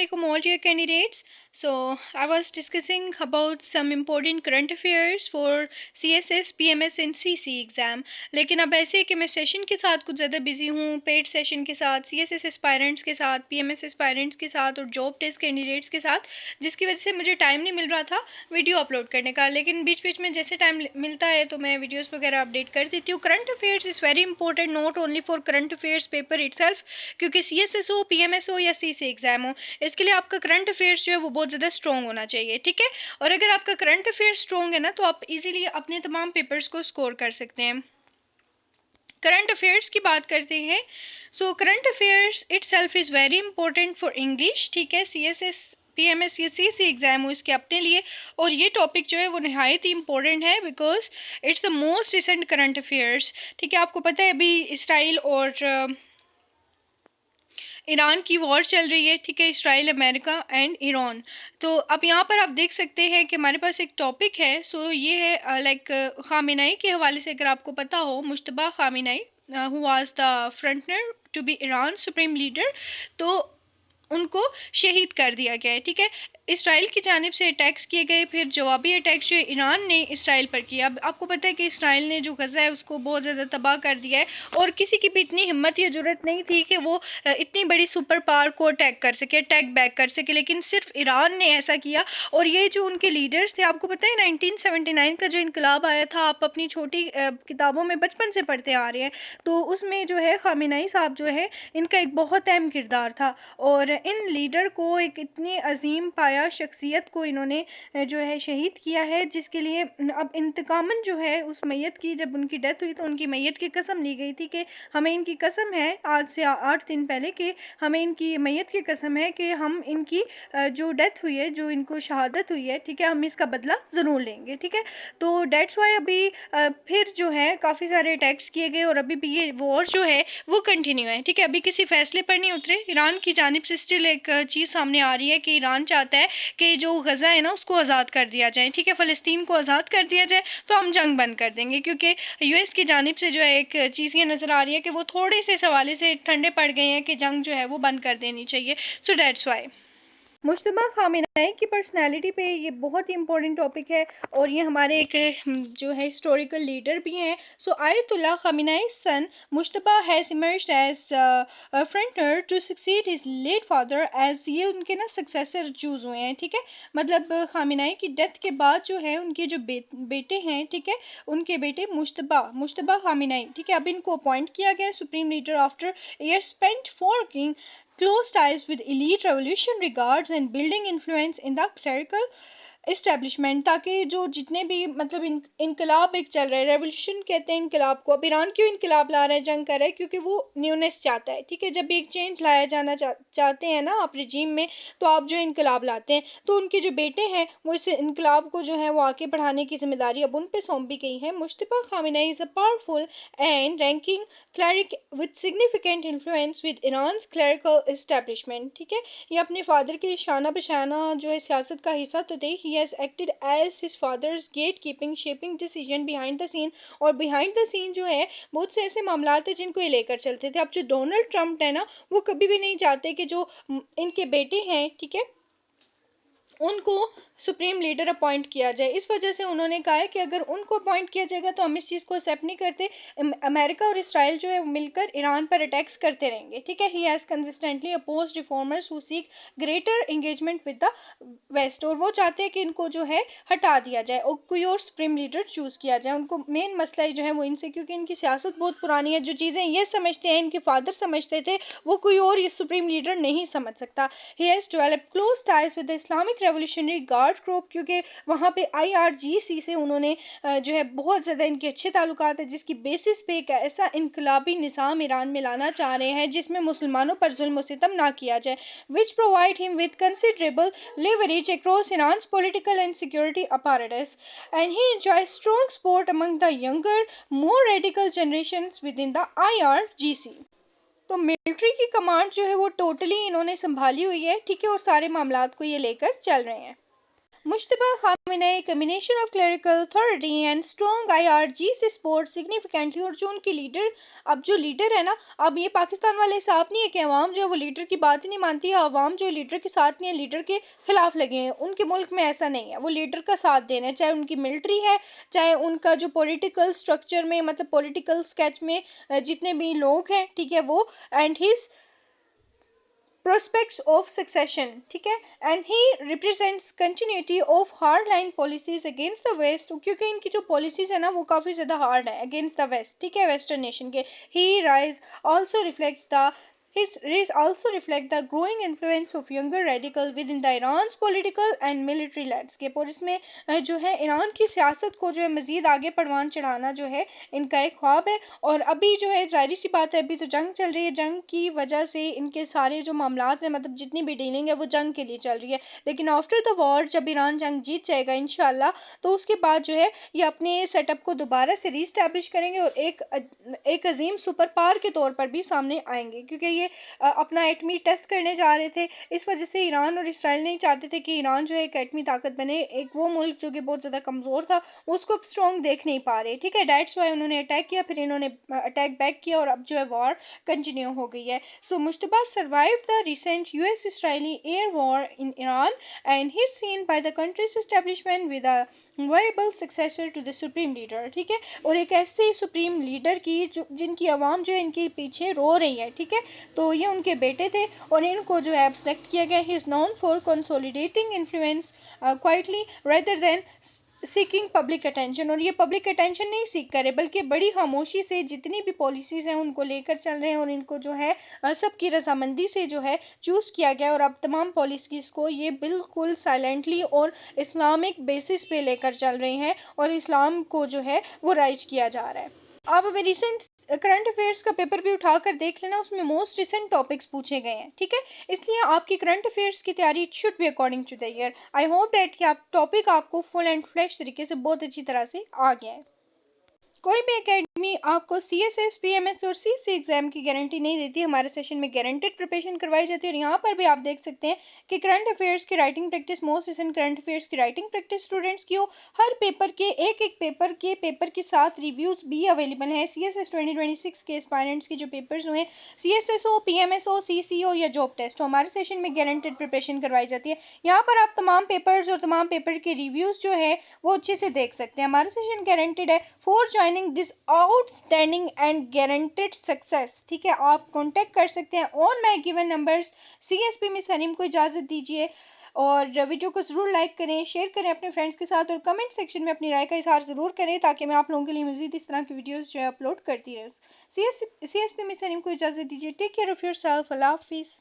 alaikum all dear candidates. So I was discussing about some important current affairs for CSS, PMS and CC exam. लेकिन अब ऐसे है कि मैं session के साथ कुछ ज़्यादा बिजी हूँ, पेड सेशन के साथ, CSS एस्पायरेंट्स के साथ, PMS एस्पायरेंट्स के साथ और जॉब टेस्ट कैंडिडेट्स के साथ, जिसकी वजह से मुझे टाइम नहीं मिल रहा था वीडियो अपलोड करने का. लेकिन बीच बीच में जैसे टाइम मिलता है तो मैं वीडियोस वगैरह अपडेट कर देती हूँ. Current affairs is very important, not only for current affairs paper itself, क्योंकि CSS हो, PMS हो या CC एग्ज़ाम हो, इसके लिए आपका करंट अफेयर्स जो है वो बहुत ज़्यादा स्ट्रॉन्ग होना चाहिए. ठीक है, और अगर आपका करंट अफेयर्स स्ट्रॉन्ग है ना तो आप इजीली अपने तमाम पेपर्स को स्कोर कर सकते हैं. करंट अफेयर्स की बात करते हैं. So current affairs it self is very important for English. ठीक है, CSS, PMS या CC एग्ज़ाम हो इसके अपने लिए, और ये टॉपिक जो है वो नहायत ही इंपॉर्टेंट है because it's the most recent current affairs. ठीक है, आपको पता है अभी इसराइल और ईरान की वॉर चल रही है. ठीक है, इसराइल, अमेरिका एंड ईरान. तो अब यहाँ पर आप देख सकते हैं कि हमारे पास एक टॉपिक है. सो ये है लाइक खामेनेई के हवाले से. अगर आपको पता हो, Mojtaba Khamenei who was the frontrunner to be Iran supreme leader, तो उनको शहीद कर दिया गया है. ठीक है, इसराइल की जानिब से अटैक्स किए गए, फिर जवाबी अटैक्स जो ईरान ने इसराइल पर किया. अब आपको पता है कि इसराइल ने जो गज़ा है उसको बहुत ज़्यादा तबाह कर दिया है, और किसी की भी इतनी हिम्मत या ज़रूरत नहीं थी कि वो इतनी बड़ी सुपर पावर को अटैक कर सके, अटैक बैक कर सके, लेकिन सिर्फ ईरान ने ऐसा किया. और ये जो उनके लीडर्स थे, आपको पता है 1979 का जो इनकलाब आया था, आप अपनी छोटी किताबों में बचपन से पढ़ते आ रहे हैं, तो उसमें जो है खामेनेई साहब जो है इनका एक बहुत अहम किरदार था. और इन लीडर को, एक इतनी अजीम पाया शख्सियत को इन्होंने जो है शहीद किया है, जिसके लिए अब इंतकामन जो है उस मैयत की, जब उनकी डेथ हुई तो उनकी मैयत की कसम ली गई थी कि हमें इनकी कसम है आज से 8 दिन पहले कि हमें इनकी मैयत की कसम है कि हम इनकी जो डेथ हुई है, जो इनको शहादत हुई है, ठीक है, हम इसका बदला ज़रूर लेंगे. ठीक है, तो डेट्स वाई अभी फिर जो है काफ़ी सारे अटैक्स किए गए, और अभी भी ये वॉर जो है वो कंटिन्यू है. ठीक है, अभी किसी फैसले पर नहीं उतरे. ईरान की जानिब से स्टिल एक चीज़ सामने आ रही है कि ईरान चाहता है कि जो गज़ा है ना उसको आज़ाद कर दिया जाए. ठीक है, फ़लस्तीन को आज़ाद कर दिया जाए तो हम जंग बंद कर देंगे, क्योंकि US की जानिब से जो है एक चीज़ ये नज़र आ रही है कि वो थोड़े से सवाले से ठंडे पड़ गए हैं कि जंग जो है वो बंद कर देनी चाहिए. So that's why Mushtaba Khamenei की पर्सनालिटी पे ये बहुत ही इंपॉर्टेंट टॉपिक है, और ये हमारे एक जो है हिस्टोरिकल लीडर भी हैं. So Ayatollah Khamenei son Mojtaba has emerged as frontrunner to succeed his late father, as ये उनके ना सक्सेसर चूज़ हुए हैं. ठीक है, मतलब खामेनेई की डेथ के बाद जो है उनके जो बेटे हैं, ठीक है, उनके बेटे मुश्तबा खामेनेई, ठीक है, अब इनको अपॉइंट किया गया supreme leader after year spent forging close ties with elite revolutionary guards and building influence in the clerical establishment, ताकि जो जितने भी मतलब इनकलाब एक चल रहा है, रेवोल्यूशन कहते हैं इनकलाब को. अब ईरान क्यों इनकलाब ला रहा है, जंग कर रहा है, क्योंकि वो न्यूनेस चाहता है. ठीक है, जब भी एक चेंज लाया जाना चाहते हैं ना आप रिजीम में, तो आप जो इनकलाब लाते हैं. तो उनके जो बेटे हैं वो इस इनकलाब को जो है वो आगे बढ़ाने की जिम्मेदारी अब उन पर सौंपी गई है. Mushtaba Khamenei is a powerful and ranking cleric with significant influence with Iran's clerical establishment. ठीक है, ये अपने फादर के शाना बशाना जो है सियासत का हिस्सा तो थे. He has acted as his father's gate keeping shaping decision behind the scene, और बिहाइंड द सीन जो है बहुत से ऐसे मामला थे जिनको ये लेकर चलते थे. अब जो डोनाल्ड ट्रंप है ना, वो कभी भी नहीं चाहते कि जो इनके बेटे हैं, ठीक है, उनको सुप्रीम लीडर अपॉइंट किया जाए. इस वजह से उन्होंने कहा है कि अगर उनको अपॉइंट किया जाएगा तो हम इस चीज़ को एक्सेप्ट नहीं करते. अमेरिका और इसराइल जो है मिलकर ईरान पर अटैक्स करते रहेंगे. ठीक है, he has consistently oppose reformers who seek greater engagement with the west, और वो चाहते हैं कि इनको जो है हटा दिया जाए और कोई और सुप्रीम लीडर चूज़ किया जाए. उनको मेन मसला जो है वो इनसे, क्योंकि इनकी सियासत बहुत पुरानी है. जो चीज़ें ये समझते हैं, इनके फादर समझते थे, वो कोई और ये सुप्रीम लीडर नहीं समझ सकता. He has developed close ties with the Islamic revolutionary guard group, क्योंकि वहाँ पे IRGC से उन्होंने जो है बहुत ज़्यादा इनके अच्छे ताल्लुकात है, जिसकी बेसिस पे एक ऐसा इनकलाबी निज़ाम ईरान में लाना चाह रहे हैं जिसमें मुसलमानों पर जुल्म सितम ना किया जाए, which provide him with considerable leverage across Iran's political and security apparatus, and he enjoys strong support among the younger, more radical generations within the IRGC. तो मिलिट्री की कमांड जो है वो टोटली इन्होंने संभाली हुई है. ठीक है, और सारे मामलात को ये लेकर चल रहे हैं. Mujtaba Khamenei combination of clerical authority and strong IRG से support significantly। और जो उनके लीडर, अब जो लीडर है ना, अब ये पाकिस्तान वाले साफ नहीं है कि अवाम जो है वो लीडर की बात ही नहीं मानती है, अवाम जो लीडर के साथ नहीं है, लीडर के खिलाफ लगे हैं। उनके मुल्क में ऐसा नहीं है, वो लीडर का साथ दे रहे हैं, चाहे उनकी मिलिट्री है, चाहे उनका जो पॉलिटिकल स्ट्रक्चर में, मतलब पॉलिटिकल स्केच में जितने भी लोग हैं, ठीक है, वो and his prospects of succession, ठीक है, and he represents continuity of hard line policies against the west, क्योंकि इनकी जो पॉलिसीज है ना वो काफ़ी ज़्यादा हार्ड है अगेंस्ट द वेस्ट, ठीक है, वेस्टर्न नेशन के। He rise also reflects the His race also reflect the growing influence of younger radical within the Iran's political and military landscape। और इसमें जो है ईरान की सियासत को जो है मज़ीद आगे परवान चढ़ाना जो है इनका एक ख्वाब है। और अभी जो है ज़ाहिर सी बात है, अभी तो जंग चल रही है, जंग की वजह से इनके सारे जो मामलात हैं, मतलब जितनी भी डीलिंग है वो जंग के लिए चल रही है। लेकिन आफ्टर द वॉर जब ईरान जंग जीत जाएगा इंशाल्लाह, तो उसके बाद जो है ये अपने सेटअप को दोबारा से रीस्टैब्लिश करेंगे और एक अजीम सुपर पावर के तौर पर भी सामने आएंगे, क्योंकि ये अपना एटमी टेस्ट करने जा रहे थे। इस वजह से ईरान और इसराइल नहीं चाहते थे कि ईरान जो है एक एटमी ताकत बने। एक वो मुल्क जो कि बहुत ज़्यादा कमज़ोर था, उसको स्ट्रॉन्ग देख नहीं पा रहे, ठीक है, डेट्स वाई उन्होंने अटैक किया, फिर इन्होंने अटैक बैक किया और अब जो है वॉर कंटिन्यू हो गई है। So Mojtaba survive the recent US Israeli air war in Iran and he seen by the country's establishment with a viable successor to the supreme leader, ठीक है, और एक ऐसे सुप्रीम लीडर की जो जिनकी आवाम जो है इनके पीछे रो रही है, ठीक है, तो ये उनके बेटे थे और इनको जो है एब्स्ट्रैक्ट किया गया। He is known for consolidating influence quietly rather than seeking public attention. और ये पब्लिक अटेंशन नहीं सीख करे, बल्कि बड़ी खामोशी से जितनी भी पॉलिसीज़ हैं उनको लेकर चल रहे हैं और इनको जो है सबकी रजामंदी से जो है चूज़ किया गया। और अब तमाम पॉलिसीज़ को ये बिल्कुल साइलेंटली और इस्लामिक बेसिस पे लेकर चल रहे हैं और इस्लाम को जो है वो राइज किया जा रहा है। आप अभी रिसेंट करंट अफेयर्स का पेपर भी उठाकर देख लेना, उसमें मोस्ट रिसेंट टॉपिक्स पूछे गए हैं, ठीक है, इसलिए आपकी करंट अफेयर्स की तैयारी it should be according to the year. I hope that कि आप टॉपिक आपको फुल एंड फ्लैश तरीके से बहुत अच्छी तरह से आ गया है। कोई भी एकेडमी आपको CSS, PMS और CC एग्जाम की गारंटी नहीं देती। हमारे सेशन में गारंटेड प्रिपरेशन करवाई जाती है। और यहाँ पर भी आप देख सकते हैं कि करंट अफेयर्स की writing practice, most recent current affairs की राइटिंग प्रैक्टिस स्टूडेंट्स की हो। हर पेपर के एक पेपर के साथ रिव्यूज़ भी अवेलेबल हैं। CSS 2026 के एस्पायरेंट्स के जो पेपर्स हुए, CSS हो, PMS हो, CC हो या जॉब टेस्ट हो, हमारे सेशन में गारंटेड प्रिपरेशन करवाई जाती है। यहाँ पर आप तमाम पेपर्स और तमाम पेपर के रिव्यूज़ जो है वो अच्छे से देख सकते हैं। हमारा सेशन गारंटेड है for joining this outstanding and guaranteed success, ठीक है, आप कांटेक्ट कर सकते हैं on my given numbers. CSP miss Haneem को इजाज़त दीजिए और वीडियो को ज़रूर लाइक करें, शेयर करें अपने फ्रेंड्स के साथ और कमेंट सेक्शन में अपनी राय का इजहार ज़रूर करें, ताकि मैं आप लोगों के लिए मज़ीद इस तरह की वीडियोस जो है अपलोड करती रहूँ। CSP मिस हनीम को इजाज़त दीजिए। Take care of your self. अल्लाह हाफिज़।